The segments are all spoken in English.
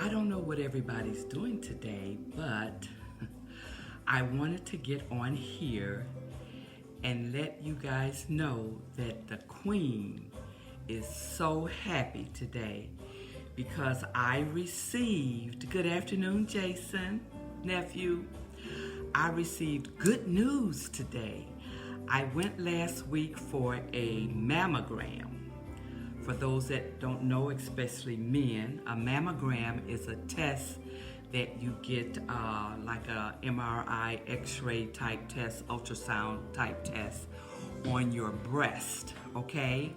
I don't know what everybody's doing today, but I wanted to get on here and let you guys know that the Queen is so happy today because I received, good afternoon, Jason, nephew. I received good news today. I went last week for a mammogram. For those that don't know, especially men, a mammogram is a test that you get like a MRI, X-ray type test, ultrasound type test on your breast, okay?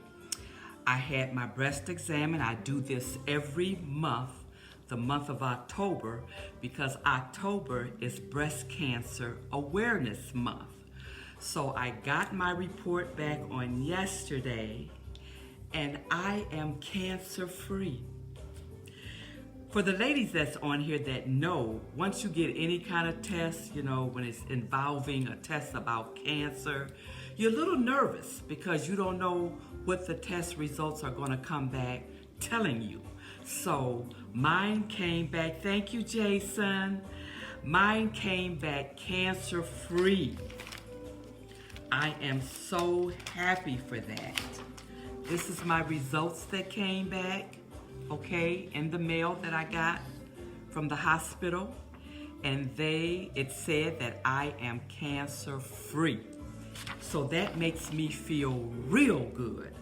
I had my breast examined. I do this every month, the month of October, because October is Breast Cancer Awareness Month. So I got my report back on yesterday, and I am cancer-free. For the ladies that's on here that know, once you get any kind of test, you know, when it's involving a test about cancer, you're a little nervous because you don't know what the test results are going to come back telling you. So mine came back, thank you, Jason. Mine came back cancer-free. I am so happy for that. This is my results that came back, okay, in the mail that I got from the hospital. And it said that I am cancer-free. So that makes me feel real good.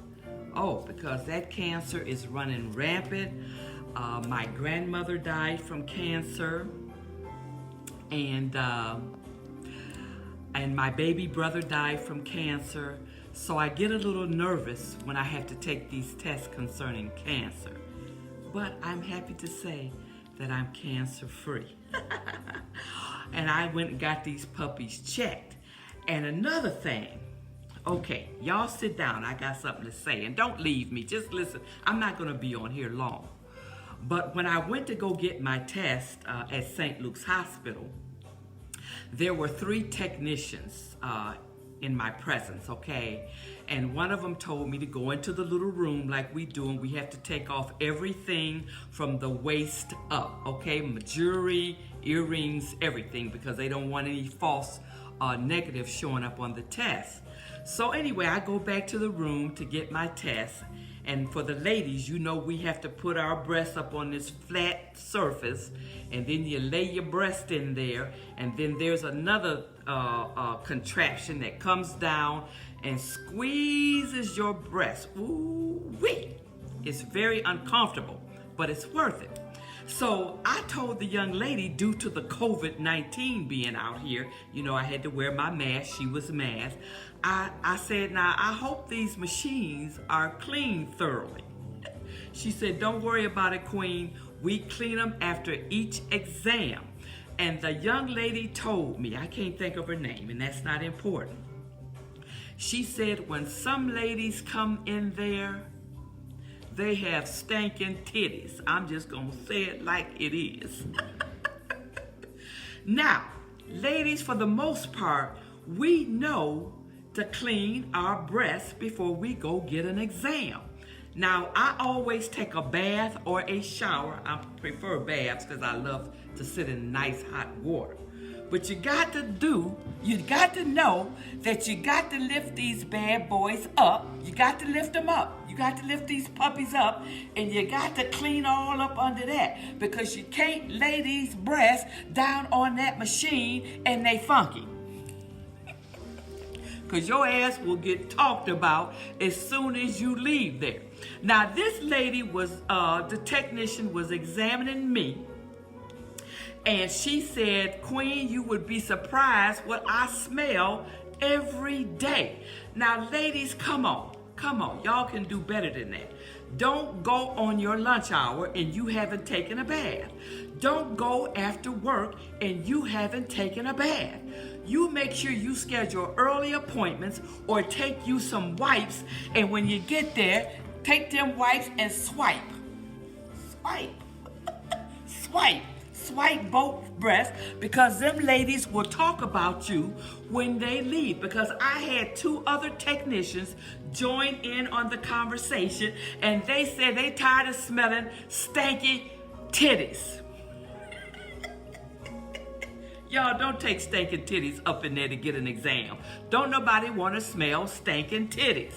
Oh, because that cancer is running rampant. My grandmother died from cancer. And my baby brother died from cancer. So I get a little nervous when I have to take these tests concerning cancer. But I'm happy to say that I'm cancer-free. And I went and got these puppies checked. And another thing, okay, y'all sit down. I got something to say. And don't leave me. Just listen. I'm not going to be on here long. But when I went to go get my test at St. Luke's Hospital, there were 3 technicians in my presence, okay? And one of them told me to go into the little room like we do, and we have to take off everything from the waist up, okay? My jewelry, earrings, everything, because they don't want any false negatives showing up on the test. So anyway, I go back to the room to get my test. And for the ladies, you know we have to put our breasts up on this flat surface, and then you lay your breast in there, and then there's another contraption that comes down and squeezes your breast. Ooh-wee! It's very uncomfortable, but it's worth it. So I told the young lady, due to the COVID-19 being out here, you know, I had to wear my mask. She was masked. I said, now, I hope these machines are cleaned thoroughly. She said, don't worry about it, Queen. We clean them after each exam. And the young lady told me, I can't think of her name, and that's not important. She said, when some ladies come in there, they have stinking titties. I'm just going to say it like it is. Now, ladies, for the most part, we know to clean our breasts before we go get an exam. Now, I always take a bath or a shower. I prefer baths because I love to sit in nice hot water. But you got to know that you got to lift these bad boys up. You got to lift them up. You got to lift these puppies up, and you got to clean all up under that, because you can't lay these breasts down on that machine and they funky. Because your ass will get talked about as soon as you leave there. Now, this lady was, the technician was examining me. And she said, Queen, you would be surprised what I smell every day. Now, ladies, come on. Come on. Y'all can do better than that. Don't go on your lunch hour and you haven't taken a bath. Don't go after work and you haven't taken a bath. You make sure you schedule early appointments or take you some wipes. And when you get there, take them wipes and swipe. Swipe. Swipe. Swipe both breasts, because them ladies will talk about you when they leave. Because I had 2 other technicians join in on the conversation, and they said they tired of smelling stanky titties. Y'all don't take stinking titties up in there to get an exam. Don't nobody want to smell stinking titties.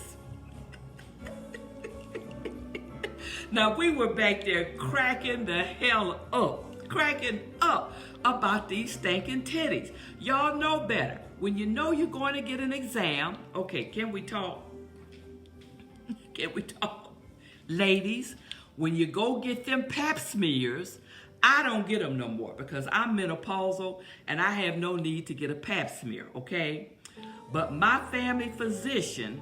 Now, we were back there cracking the hell up, cracking up about these stinking titties. Y'all know better. When you know you're going to get an exam, okay, can we talk? Can we talk? Ladies, when you go get them pap smears, I don't get them no more because I'm menopausal and I have no need to get a pap smear, okay? But my family physician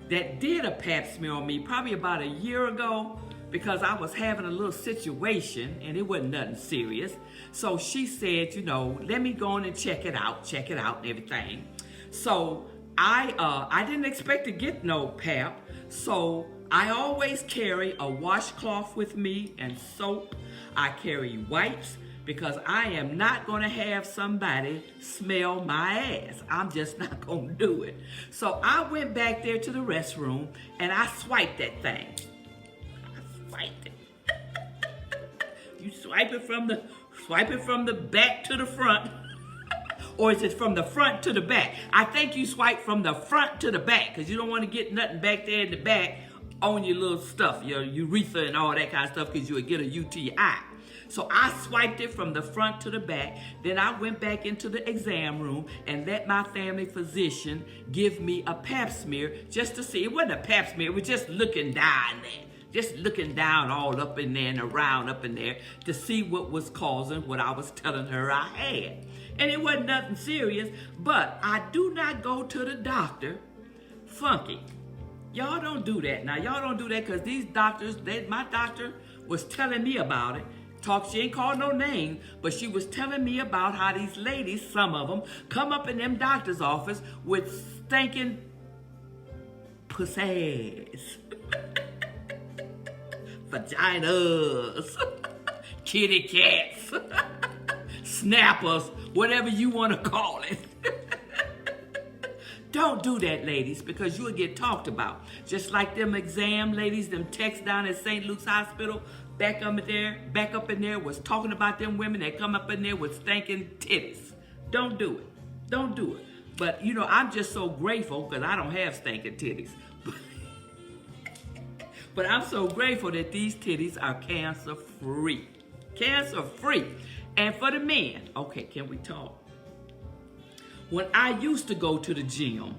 that did a pap smear on me probably about a year ago, because I was having a little situation and it wasn't nothing serious. So she said, you know, let me go on and check it out and everything. So I didn't expect to get no pap. So I always carry a washcloth with me and soap. I carry wipes because I am not going to have somebody smell my ass. I'm just not going to do it. So I went back there to the restroom and I swiped that thing. It. You swipe it from the back to the front, or is it from the front to the back? I think you swipe from the front to the back because you don't want to get nothing back there in the back on your little stuff, your urethra and all that kind of stuff, because you would get a UTI. So I swiped it from the front to the back. Then I went back into the exam room and let my family physician give me a pap smear just to see. It wasn't a pap smear, it was just looking down there. Just looking down all up in there and around up in there to see what was causing what I was telling her I had. And it wasn't nothing serious, but I do not go to the doctor funky. Y'all don't do that. Now, y'all don't do that because these doctors, my doctor was telling me about it. She ain't called no name, but she was telling me about how these ladies, some of them, come up in them doctor's office with stinking pussies. Vaginas, kitty cats, snappers, whatever you want to call it. Don't do that, ladies, because you'll get talked about. Just like them exam ladies, them techs down at St. Luke's Hospital, back up in there was talking about them women that come up in there with stinking titties. Don't do it. Don't do it. But, you know, I'm just so grateful because I don't have stinking titties. But I'm so grateful that these titties are cancer-free. Cancer-free. And for the men, okay, can we talk? When I used to go to the gym,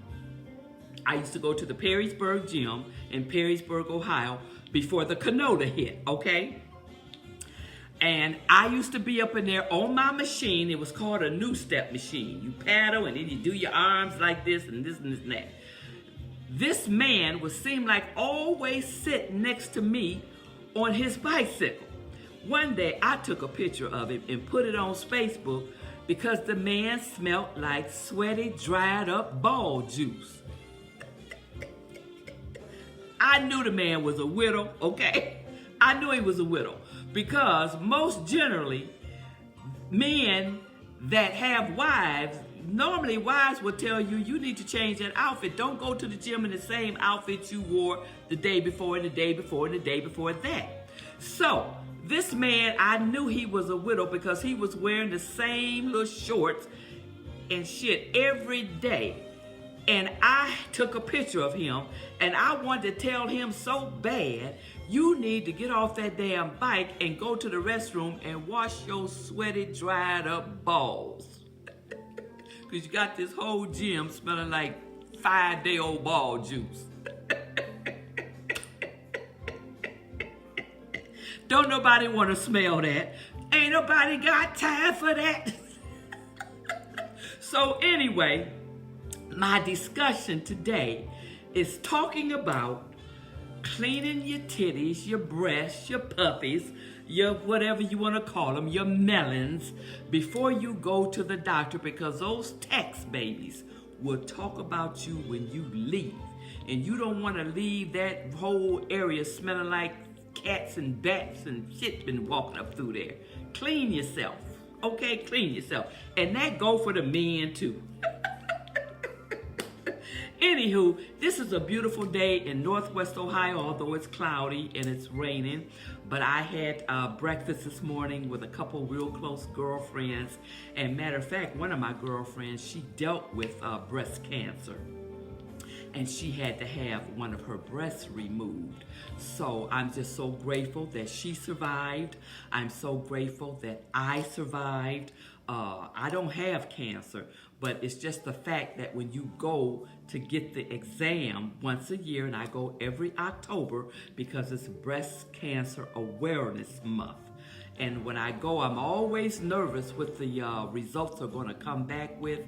I used to go to the Perrysburg gym in Perrysburg, Ohio, before the canola hit, okay? And I used to be up in there on my machine. It was called a new step machine. You paddle and then you do your arms like this and this and this and that. This man would seem like always sit next to me on his bicycle. One day I took a picture of him and put it on Facebook because the man smelled like sweaty, dried up ball juice. I knew the man was a widow, okay? I knew he was a widow because most generally men that have wives, normally wives will tell you, you need to change that outfit. Don't go to the gym in the same outfit you wore the day before and the day before and the day before that. So this man, I knew he was a widow because he was wearing the same little shorts and shit every day. And I took a picture of him and I wanted to tell him so bad, you need to get off that damn bike and go to the restroom and wash your sweaty, dried up balls. Because you got this whole gym smelling like 5-day-old ball juice. Don't nobody want to smell that. Ain't nobody got time for that. So anyway, my discussion today is talking about cleaning your titties, your breasts, your puppies, your whatever you want to call them, your melons, before you go to the doctor, because those text babies will talk about you when you leave. And you don't want to leave that whole area smelling like cats and bats and shit been walking up through there. Clean yourself, okay? Clean yourself. And that go for the men too. Anywho, this is a beautiful day in Northwest Ohio, although it's cloudy and it's raining. But I had breakfast this morning with a couple real close girlfriends. And matter of fact, one of my girlfriends, she dealt with breast cancer. And she had to have one of her breasts removed. So I'm just so grateful that she survived. I'm so grateful that I survived. I don't have cancer, but it's just the fact that when you go to get the exam once a year, and I go every October because it's Breast Cancer Awareness Month. And when I go, I'm always nervous what the results are going to come back with.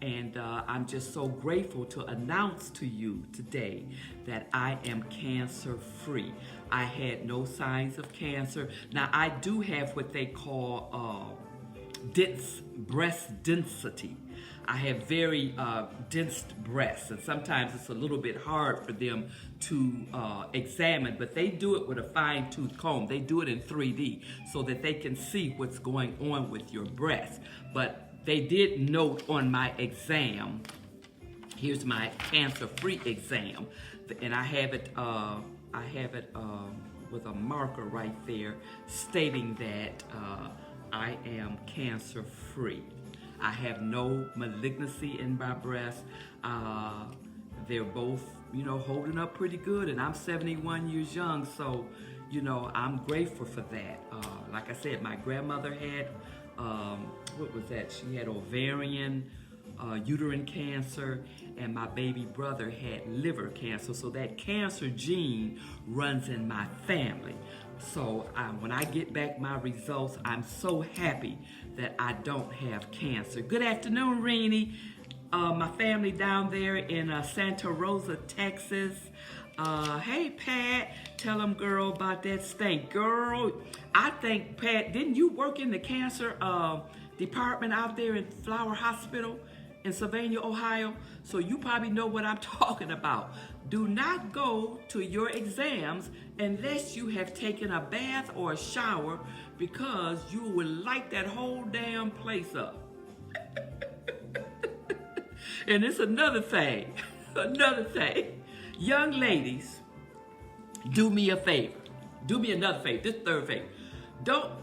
And I'm just so grateful to announce to you today that I am cancer free. I had no signs of cancer. Now, I do have what they call breast density. I have very dense breasts, and sometimes it's a little bit hard for them to examine, but they do it with a fine-tooth comb. They do it in 3D so that they can see what's going on with your breast. But they did note on my exam, here's my cancer-free exam, and I have it with a marker right there stating that I am cancer-free. I have no malignancy in my breast. They're both, holding up pretty good, and I'm 71 years young, so, I'm grateful for that. Like I said, my grandmother had, what was that? She had ovarian, uterine cancer, and my baby brother had liver cancer. So that cancer gene runs in my family. So when I get back my results, I'm so happy that I don't have cancer. Good afternoon, Renee. My family down there in Santa Rosa, Texas. Hey, Pat, tell them, girl, about that steak. Girl, I think, Pat, didn't you work in the cancer department out there in Flower Hospital in Sylvania, Ohio? So you probably know what I'm talking about. Do not go to your exams unless you have taken a bath or a shower, because you will light that whole damn place up. And it's another thing. Young ladies, do me a favor. Do me another favor. This third favor.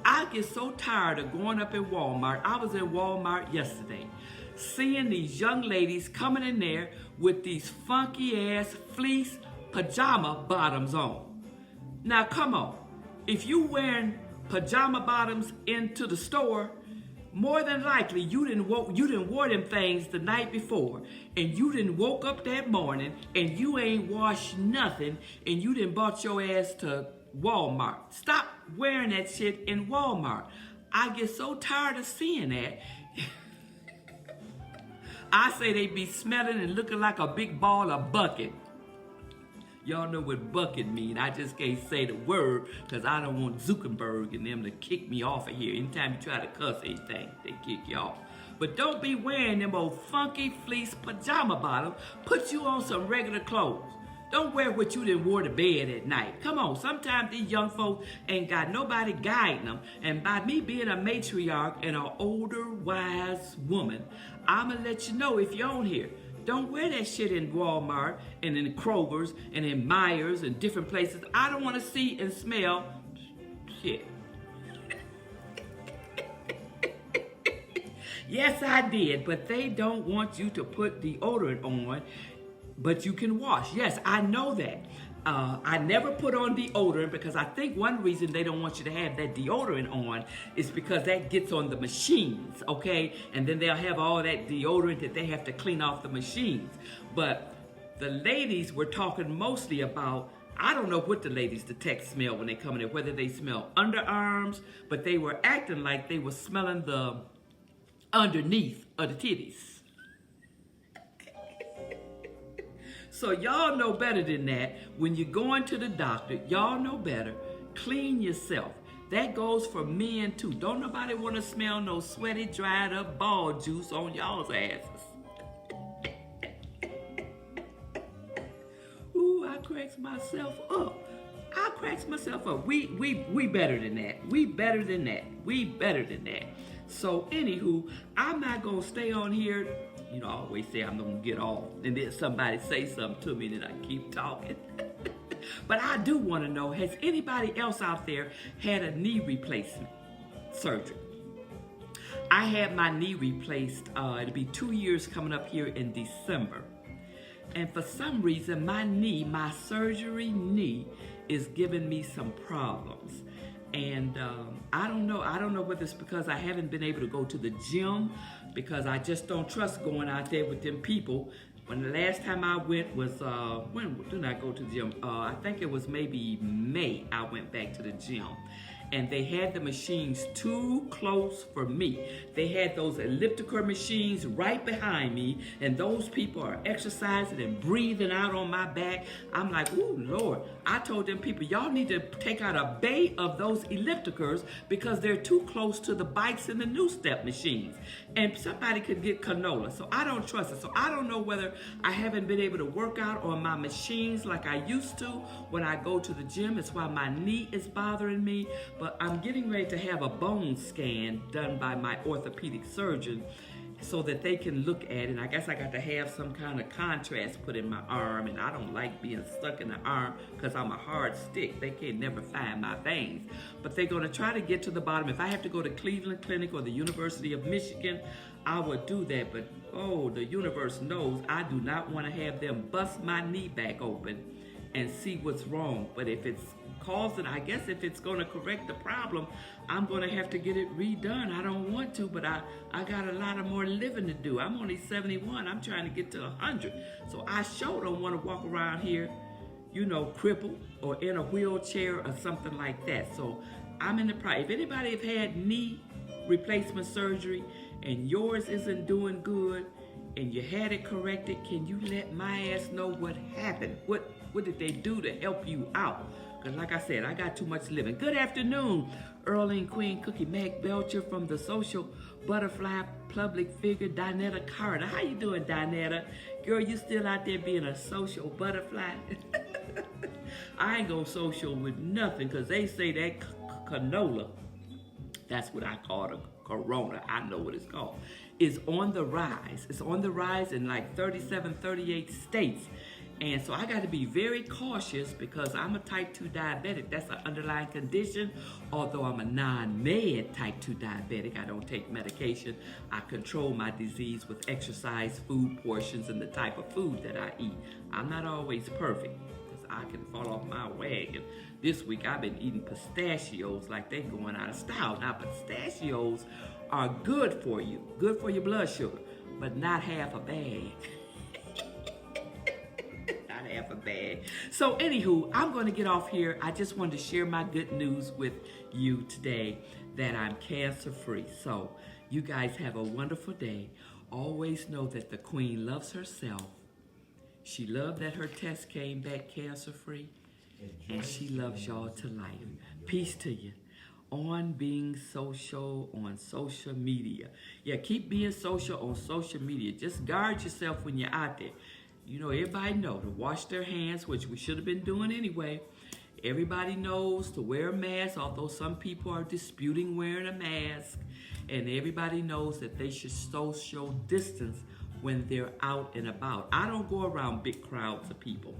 I get so tired of going up in Walmart. I was in Walmart yesterday, seeing these young ladies coming in there with these funky ass fleece pajama bottoms on. Now come on. If you wearing pajama bottoms into the store, more than likely you didn't wore them things the night before, and you didn't woke up that morning and you ain't washed nothing, and you didn't bought your ass to Walmart. Stop wearing that shit in Walmart. I get so tired of seeing that. I say they be smelling and looking like a big ball of bucket. Y'all know what bucket mean. I just can't say the word because I don't want Zuckerberg and them to kick me off of here. Anytime you try to cuss anything, they kick you off. But don't be wearing them old funky fleece pajama bottoms. Put you on some regular clothes. Don't wear what you done wore to bed at night. Come on, sometimes these young folks ain't got nobody guiding them. And by me being a matriarch and an older, wise woman, I'ma let you know if you're on here. Don't wear that shit in Walmart and in Kroger's and in Myers and different places. I don't want to see and smell shit. Yes, I did, but they don't want you to put deodorant on, but you can wash. Yes, I know that. I never put on deodorant because I think one reason they don't want you to have that deodorant on is because that gets on the machines, okay? And then they'll have all that deodorant that they have to clean off the machines. But the ladies were talking mostly about, I don't know what the ladies detect smell when they come in there, whether they smell underarms, but they were acting like they were smelling the underneath of the titties. So y'all know better than that. When you're going to the doctor, y'all know better. Clean yourself. That goes for men too. Don't nobody want to smell no sweaty, dried up ball juice on y'all's asses. Ooh, I cracks myself up. We better than that. We better than that. So anywho, I'm not gonna stay on here You know, I always say I'm gonna get off, and then somebody say something to me, and I keep talking. But I do want to know, has anybody else out there had a knee replacement surgery? I had my knee replaced, it'll be 2 years coming up here in December. And for some reason, my knee, my surgery knee, is giving me some problems. And I don't know whether it's because I haven't been able to go to the gym, because I just don't trust going out there with them people. When the last time I went was, when did I go to the gym? I think it was maybe May I went back to the gym. And they had the machines too close for me. They had those elliptical machines right behind me, and those people are exercising and breathing out on my back. I'm like, ooh, Lord. I told them people, y'all need to take out a bay of those ellipticals because they're too close to the bikes and the new step machines. And somebody could get canola, so I don't trust it. So I don't know whether I haven't been able to work out on my machines like I used to when I go to the gym. It's why my knee is bothering me. But I'm getting ready to have a bone scan done by my orthopedic surgeon so that they can look at it. And I guess I got to have some kind of contrast put in my arm, and I don't like being stuck in the arm because I'm a hard stick. They can never find my veins. But they're going to try to get to the bottom. If I have to go to Cleveland Clinic or the University of Michigan, I would do that. But oh, the universe knows I do not want to have them bust my knee back open and see what's wrong. But if it's causing, I guess if it's going to correct the problem, I'm going to have to get it redone. I don't want to, but I got a lot of more living to do. I'm only 71. I'm trying to get to 100. So I sure don't want to walk around here, you know, crippled or in a wheelchair or something like that. So I'm in the process. If anybody have had knee replacement surgery and yours isn't doing good and you had it corrected, can you let my ass know what happened? What did they do to help you out? Because like I said, I got too much living. Good afternoon, Earlean Queen Cookie Mac Belcher from the social butterfly public figure, Donetta Carter. How you doing, Donetta? Girl, you still out there being a social butterfly? I ain't gonna social with nothing because they say that canola, that's what I call it, corona, I know what it's called, is on the rise. It's on the rise in like 37, 38 states. And so I got to be very cautious because I'm a type 2 diabetic. That's an underlying condition. Although I'm a non-med type 2 diabetic, I don't take medication. I control my disease with exercise, food portions, and the type of food that I eat. I'm not always perfect because I can fall off my wagon. This week I've been eating pistachios like they're going out of style. Now pistachios are good for you your blood sugar, but not half a bag. Half a bag. So anywho, I'm going to get off here. I just wanted to share my good news with you today that I'm cancer free. So you guys have a wonderful day. Always know that the Queen loves herself. She loved that her test came back cancer free, and she loves y'all to life. Peace to you. On being social on social media. Yeah, keep being social on social media. Just guard yourself when you're out there. You know, everybody knows to wash their hands, which we should have been doing anyway. Everybody knows to wear a mask, although some people are disputing wearing a mask. And everybody knows that they should social distance when they're out and about. I don't go around big crowds of people.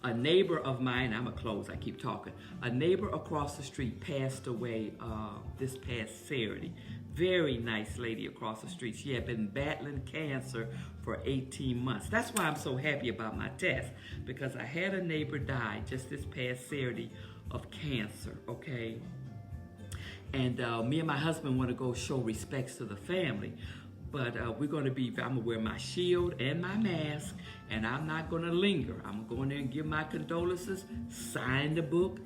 A neighbor of mine, I'm going to close, I keep talking. A neighbor across the street passed away this past Saturday. Very nice lady across the street. She had been battling cancer for 18 months. That's why I'm so happy about my test, because I had a neighbor die just this past Saturday of cancer, okay? And me and my husband want to go show respects to the family. But we're going to I'm going to wear my shield and my mask, and I'm not going to linger. I'm going there and give my condolences, sign the book,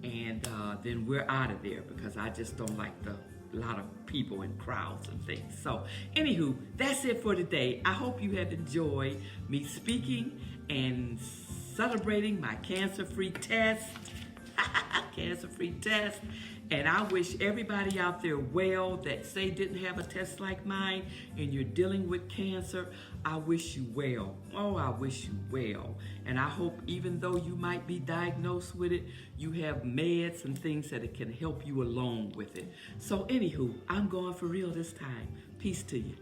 and then we're out of there because I just don't like a lot of people and crowds and things. So, anywho, that's it for today. I hope you have enjoyed me speaking and celebrating my cancer-free test. Cancer-free test. And I wish everybody out there well that say didn't have a test like mine and you're dealing with cancer. I wish you well. Oh, I wish you well. And I hope even though you might be diagnosed with it, you have meds and things that it can help you along with it. So anywho, I'm going for real this time. Peace to you.